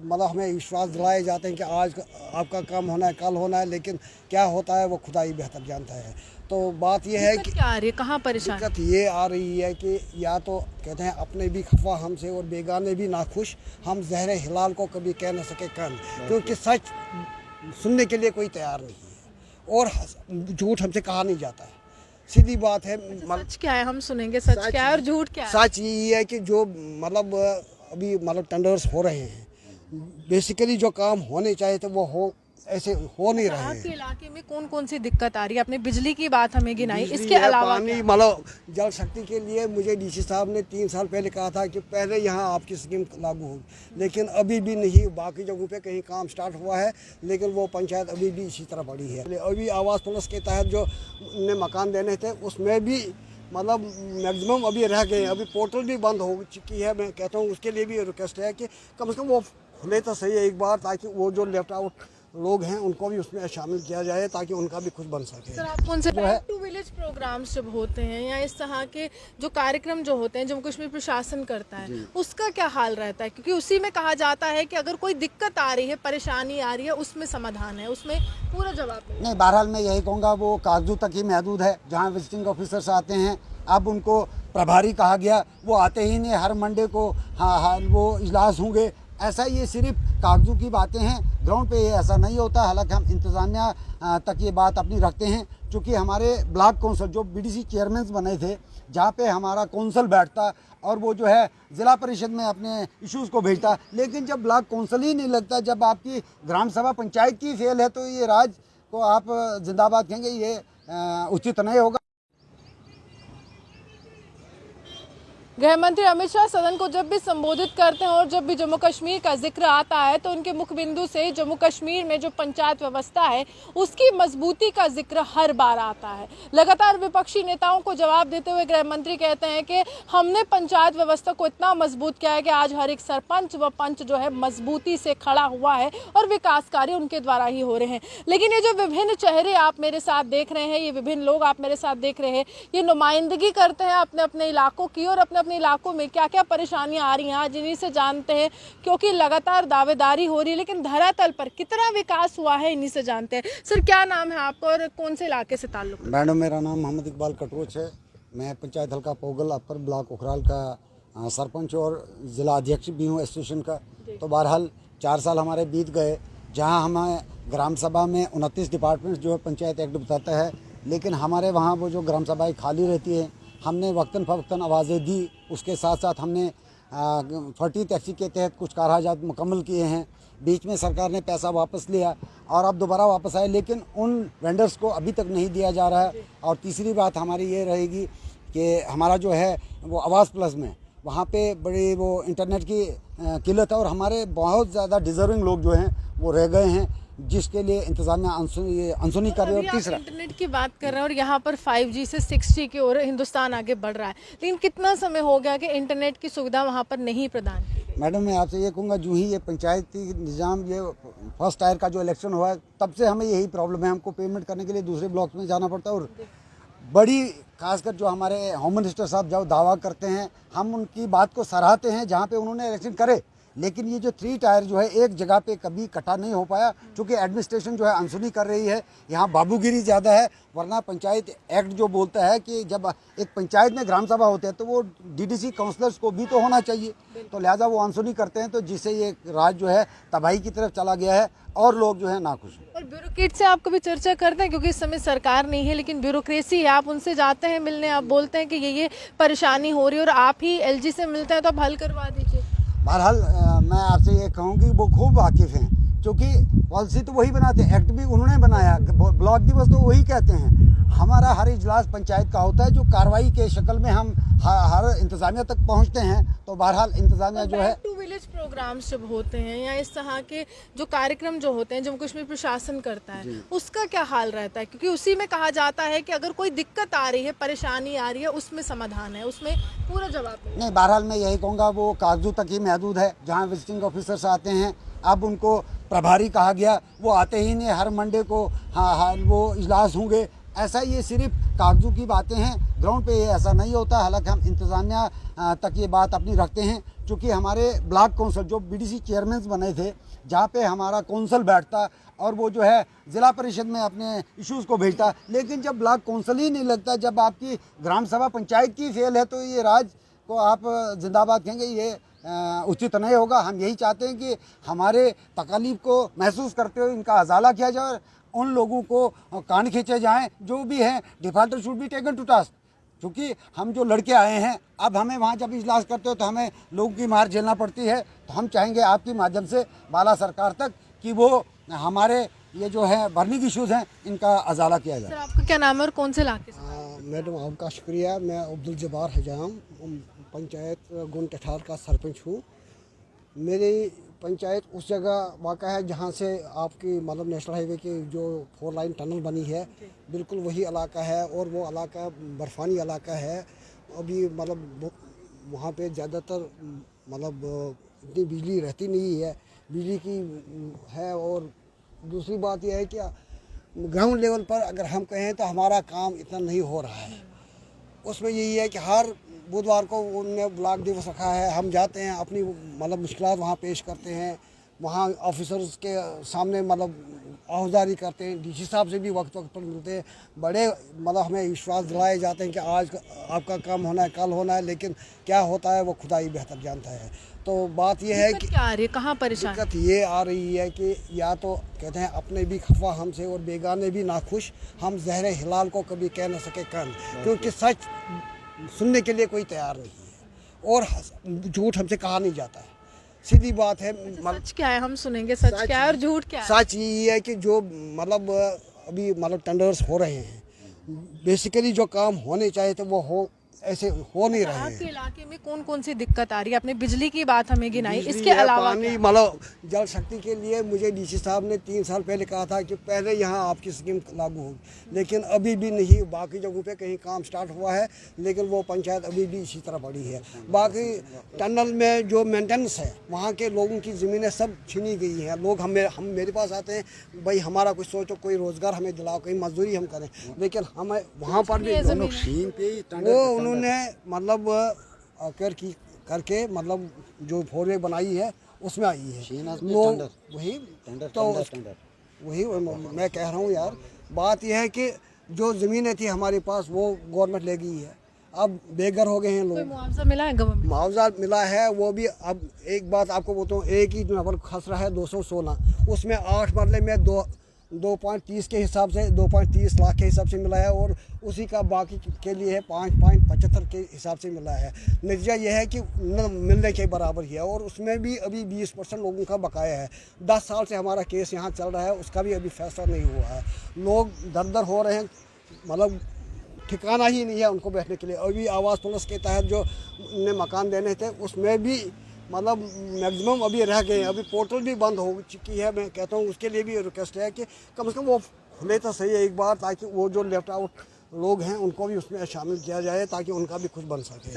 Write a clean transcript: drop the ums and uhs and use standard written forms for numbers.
मतलब हमें विश्वास दिलाए जाते हैं कि आज आपका काम होना है, कल होना है, लेकिन क्या होता है वो खुदा ही बेहतर जानता है। तो बात यह है कि क्या आ रही है, कहाँ परेशानी? दिक्कत ये आ रही है कि या तो कहते हैं अपने भी खफा हमसे और बेगाने भी नाखुश, हम ज़हरे हिलाल को कभी कह न सके कन, क्योंकि सच सुनने के लिए कोई तैयार नहीं है और झूठ हमसे कहा नहीं जाता है। सीधी बात है। सच क्या है, हम सुनेंगे सच क्या है और झूठ क्या है। सच ये है कि जो मतलब अभी मतलब टेंडर्स हो रहे हैं, बेसिकली जो काम होने चाहिए थे वो ऐसे हो नहीं रहे हैं। आपके इलाके में कौन कौन सी दिक्कत आ रही है? आपने बिजली की बात हमें गिनाई, बिजली इसके है, अलावा पानी मतलब जल शक्ति के लिए मुझे डीसी साहब ने 3 साल पहले कहा था कि पहले यहाँ आपकी स्कीम लागू होगी, लेकिन अभी भी नहीं। बाकी जगहों पे कहीं काम स्टार्ट हुआ है, लेकिन वो पंचायत अभी भी इसी तरह पड़ी है। अभी आवास प्लस के तहत जो उन्हें मकान देने थे उसमें भी मतलब मैक्सिमम अभी रह गए हैं। अभी पोर्टल भी बंद हो चुकी है। मैं कहता हूँ उसके लिए भी रिक्वेस्ट है कि कम से कम वो खुले तो सही है एक बार, ताकि वो जो लेफ्ट आउट लोग हैं उनको भी उसमें शामिल किया जाए, ताकि उनका भी कुछ बन सके। सर, आप कौन से बैक टू विलेज प्रोग्राम्स जब होते हैं या इस तरह के जो कार्यक्रम जो होते हैं जम्मू कश्मीर प्रशासन करता है, उसका क्या हाल रहता है? क्योंकि उसी में कहा जाता है कि अगर कोई दिक्कत आ रही है, परेशानी आ रही है, उसमें समाधान है, उसमें पूरा जवाब नहीं। बहरहाल मैं यही कहूँगा वो कागजों तक ही महदूद है। जहाँ विजिटिंग ऑफिसर्स आते हैं, अब उनको प्रभारी कहा गया, वो आते ही नहीं। हर मंडे को हाँ वो इजलास होंगे, ऐसा ये सिर्फ कागजों की बातें हैं। ग्राउंड पे ये ऐसा नहीं होता। हालांकि हम इंतज़ामिया तक ये बात अपनी रखते हैं, क्योंकि हमारे ब्लॉक कौंसिल जो बीडीसी चेयरमैन बने थे, जहाँ पे हमारा कौंसिल बैठता और वो जो है ज़िला परिषद में अपने इश्यूज़ को भेजता, लेकिन जब ब्लॉक कौंसिल ही नहीं लगता, जब आपकी ग्राम सभा पंचायत की फेल है, तो ये राज को आप जिंदाबाद कहेंगे, ये उचित नहीं होगा। गृह मंत्री अमित शाह सदन को जब भी संबोधित करते हैं और जब भी जम्मू कश्मीर का जिक्र आता है तो उनके मुख बिंदु से जम्मू कश्मीर में जो पंचायत व्यवस्था है उसकी मजबूती का जिक्र हर बार आता है। लगातार विपक्षी नेताओं को जवाब देते हुए गृह मंत्री कहते हैं कि हमने पंचायत व्यवस्था को इतना मजबूत किया है कि आज हर एक सरपंच व पंच जो है मजबूती से खड़ा हुआ है और विकास कार्य उनके द्वारा ही हो रहे हैं। लेकिन ये जो विभिन्न चेहरे आप मेरे साथ देख रहे हैं, ये विभिन्न लोग आप मेरे साथ देख रहे हैं, ये नुमाइंदगी करते हैं अपने अपने इलाकों की और अपने इलाकों में क्या क्या परेशानियां आ रही हैं आज इन्हीं से जानते हैं, क्योंकि लगातार दावेदारी हो रही है लेकिन धरातल पर कितना विकास हुआ है इन्हीं से जानते हैं। सर, क्या नाम है आपका और कौन से इलाके से ताल्लुक? मैडम, मेरा नाम मोहम्मद इकबाल कटोच है। मैं पंचायत हल्का पोगल अपर ब्लॉक उखराल का सरपंच और ज़िला अध्यक्ष भी हूँ एसोसिएशन का। तो बहरहाल 4 साल हमारे बीत गए, जहाँ हमें ग्राम सभा में 29 डिपार्टमेंट्स जो है पंचायत एक्ट बताता है, लेकिन हमारे वहाँ वो जो ग्राम सभाएँ खाली रहती है। हमने वक्तन फ़वक्तन आवाज़ें दी, उसके साथ साथ हमने 40 टैक्सी के तहत कुछ काराजात मुकम्मल किए हैं। बीच में सरकार ने पैसा वापस लिया और अब दोबारा वापस आए, लेकिन उन वेंडर्स को अभी तक नहीं दिया जा रहा है। और तीसरी बात हमारी ये रहेगी कि हमारा जो है वो आवास प्लस में वहाँ पे बड़ी वो इंटरनेट की किल्लत है और हमारे बहुत ज़्यादा डिज़र्विंग लोग जो हैं वो रह गए हैं, जिसके लिए इंतजामिया अनसुनी कर रही है। और तीसरा इंटरनेट की बात कर रहे हैं और यहाँ पर 5G से 6G की ओर हिंदुस्तान आगे बढ़ रहा है, लेकिन कितना समय हो गया कि इंटरनेट की सुविधा वहाँ पर नहीं प्रदान की गई? मैडम, मैं आपसे ये कहूँगा, जो ही ये पंचायती निज़ाम ये फर्स्ट टायर का जो इलेक्शन हुआ है, तब से हमें यही प्रॉब्लम है। हमको पेमेंट करने के लिए दूसरे ब्लॉक में जाना पड़ता है और बड़ी खासकर जो हमारे होम मिनिस्टर साहब जो दावा करते हैं, हम उनकी बात को सराहते हैं जहाँ पे उन्होंने इलेक्शन करे, लेकिन ये जो 3 टायर जो है एक जगह पे कभी इकट्ठा नहीं हो पाया, क्योंकि एडमिनिस्ट्रेशन जो है अनसुनी कर रही है। यहाँ बाबूगिरी ज़्यादा है, वरना पंचायत एक्ट जो बोलता है कि जब एक पंचायत में ग्राम सभा होते हैं तो वो डीडीसी काउंसलर्स को भी तो होना चाहिए, तो लिहाजा वो अनसुनी करते हैं, तो जिससे ये राज जो है तबाही की तरफ चला गया है और लोग जो है नाखुश हैं। और ब्यूरोक्रेट से आप कभी चर्चा करते हैं, क्योंकि इस समय सरकार नहीं है लेकिन ब्यूरोक्रेसी है, आप उनसे जाते हैं मिलने, आप बोलते हैं कि ये परेशानी हो रही है और आप ही एलजी से मिलते हैं तो आप हल करवा दीजिए? बहरहाल मैं आपसे ये कहूँ कि वो खूब वाकिफ़ हैं, क्योंकि पॉलिसी तो वही बनाते हैं, एक्ट भी उन्होंने बनाया, ब्लॉक दिवस तो वही कहते हैं। हमारा हर इजलास पंचायत का होता है, जो कार्रवाई के शक्ल में हम हर इंतज़ामिया तक पहुंचते हैं। तो बहरहाल इंतज़ामिया जो है बैक टू विलेज प्रोग्राम्स जब होते हैं या इस तरह के जो कार्यक्रम जो होते हैं जम्मू कश्मीर प्रशासन करता है, उसका क्या हाल रहता है? क्योंकि उसी में कहा जाता है कि अगर कोई दिक्कत आ रही है, परेशानी आ रही है, उसमें समाधान है, उसमें पूरा जवाब नहीं। बहरहाल मैं यही कहूँगा वो कागजों तक ही महदूद है। जहाँ विजिटिंग ऑफिसर्स आते हैं, अब उनको प्रभारी कहा गया, वो आते ही नहीं। हर मंडे को हाँ वो इजलास होंगे, ऐसा ये सिर्फ कागजों की बातें हैं। ग्राउंड पे ये ऐसा नहीं होता। हालांकि हम इंतज़ामिया तक ये बात अपनी रखते हैं, चूँकि हमारे ब्लॉक काउंसिल जो बीडीसी चेयरमैन बने थे, जहाँ पे हमारा काउंसिल बैठता और वो जो है ज़िला परिषद में अपने इश्यूज़ को भेजता, लेकिन जब ब्लॉक काउंसिल ही नहीं लगता, जब आपकी ग्राम सभा पंचायत की फेल है, तो ये राज को आप जिंदाबाद कहेंगे, ये उचित नहीं होगा। हम यही चाहते हैं कि हमारे तकलीफ को महसूस करते हुए इनका अजाला किया जाए और उन लोगों को कान खींचे जाएं जो भी हैं। Defaulter should be taken to task, क्योंकि हम जो लड़के आए हैं, अब हमें वहाँ जब इजलास करते हो तो हमें लोगों की मार झेलना पड़ती है। तो हम चाहेंगे आपके माध्यम से बाला सरकार तक कि वो हमारे ये जो है बर्निंग इश्यूज़ हैं, इनका अजाला किया जाए। सर आपका क्या नाम है और कौन से इलाके से? मैडम आपका शुक्रिया। मैं अब्दुल जब्बार हजाम पंचायत गुन टठार का सरपंच हूँ। मेरी पंचायत उस जगह वाक़ा है जहाँ से आपकी मतलब नेशनल हाईवे की जो 4 लाइन टनल बनी है, बिल्कुल वही इलाका है और वो इलाका बर्फ़ानी इलाका है। अभी मतलब वहाँ पे ज़्यादातर मतलब इतनी बिजली रहती नहीं है, बिजली की है। और दूसरी बात यह है कि ग्राउंड लेवल पर अगर हम कहें तो हमारा काम इतना नहीं हो रहा है। उसमें यही है कि हर बुधवार को उनने ब्लॉक दिवस रखा है, हम जाते हैं, अपनी मतलब मुश्किलात वहाँ पेश करते हैं, वहाँ ऑफिसर्स के सामने मतलब आहुजारी करते हैं, डीसी साहब से भी वक्त वक्त पर मिलते हैं। बड़े मतलब हमें विश्वास दिलाए जाते हैं कि आज आपका काम होना है, कल होना है, लेकिन क्या होता है वो खुदा ही बेहतर जानता है। तो बात यह है कि क्या आ रही है, कहाँ परेशानी? दिक्कत ये आ रही है कि या तो कहते हैं अपने भी खफा हमसे और बेगाने भी नाखुश, हम जहरे हिलाल को कभी कह न सके कन, क्योंकि सच सुनने के लिए कोई तैयार नहीं है और झूठ हमसे कहा नहीं जाता है। सीधी बात है। सच क्या है हम सुनेंगे, सच क्या है और झूठ क्या है? सच यही है कि जो मतलब अभी मतलब टेंडर्स हो रहे हैं, बेसिकली जो काम होने चाहिए थे वो हो ऐसे हो नहीं रहे हैं। आपके इलाके में कौन कौन सी दिक्कत आ रही है? आपने बिजली की बात हमें गिनाई, बिजली इसके है, अलावा पानी क्या? मतलब जल शक्ति के लिए मुझे डीसी साहब ने 3 साल पहले कहा था कि पहले यहाँ आपकी स्कीम लागू होगी, लेकिन अभी भी नहीं। बाकी जगहों पे कहीं काम स्टार्ट हुआ है, लेकिन वो पंचायत अभी भी इसी तरह पड़ी है। बाकी टनल में जो मेंटेनेंस है, वहाँ के लोगों की ज़मीनें सब छीनी गई हैं। लोग हम मेरे पास आते हैं, भाई हमारा कुछ सोचो, कोई रोज़गार हमें दिलाओ, कहीं मजदूरी हम करें, लेकिन हमें वहाँ पर भी वो उन्होंने मतलब करके मतलब जो 4 वे बनाई है उसमें आई है लोग वही। तो वही मैं कह रहा हूँ यार, बात यह है कि जो ज़मीनें थी हमारे पास वो गवर्नमेंट ले गई है, अब बेघर हो गए हैं लोग। मुआवजा मिला है गवर्नमेंट? मुआवजा मिला है, वो भी अब एक बात आपको बताऊँ, एक ही नंबर खसरा है 216, उसमें 8 मरले में 2.30 के हिसाब से 2.30 लाख के हिसाब से मिला है और उसी का बाकी के लिए है 5.75 के हिसाब से मिला है। नतीजा यह है कि न मिलने के बराबर ही है और उसमें भी अभी 20% लोगों का बकाया है। 10 साल से हमारा केस यहाँ चल रहा है, उसका भी अभी फैसला नहीं हुआ है। लोग दर हो रहे हैं, मतलब ठिकाना ही नहीं है उनको बैठने के लिए। अभी आवास प्लस के तहत जो उन्हें मकान देने थे उसमें भी मतलब मैक्सिमम अभी रह गए हैं, अभी पोर्टल भी बंद हो चुकी है। मैं कहता हूँ उसके लिए भी रिक्वेस्ट है कि कम से कम वो खुले तो सही है एक बार, ताकि वो जो लेफ्ट आउट लोग हैं उनको भी उसमें शामिल किया जाए, ताकि उनका भी कुछ बन सके।